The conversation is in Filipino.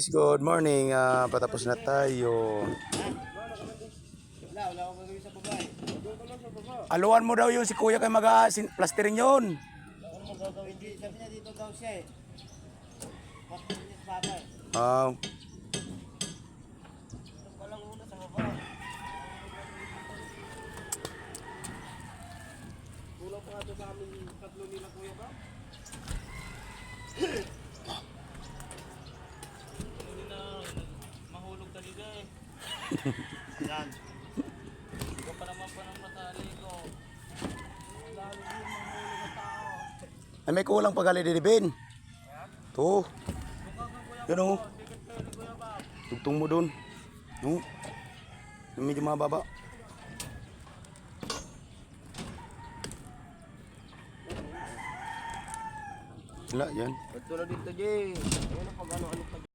Good morning, patapos na tayo. Wala akong gagawin sa babae. Doon ka lang sa baba. Aluan mo daw yung si kuya kay mag-plastering yun. Ano mo gagawin? Sabi niya dito daw siya eh. Bakit niya sa baba eh. Ah, Doon ka lang muna sa baba. Kulang pa nga ito sa amin tatlo nila kuya ba? Hindi na mahulog talaga eh. Yan. Hindi ko pa naman pa ng matali ko. Lalo din mahulog ang tao. ay may kulang pa gali din. To. Yan o. Tugtong mo dun. No. Yung medyo mababa. Wala yan. Tulad dito, Jay. Ayun ang pag ano-ano pa.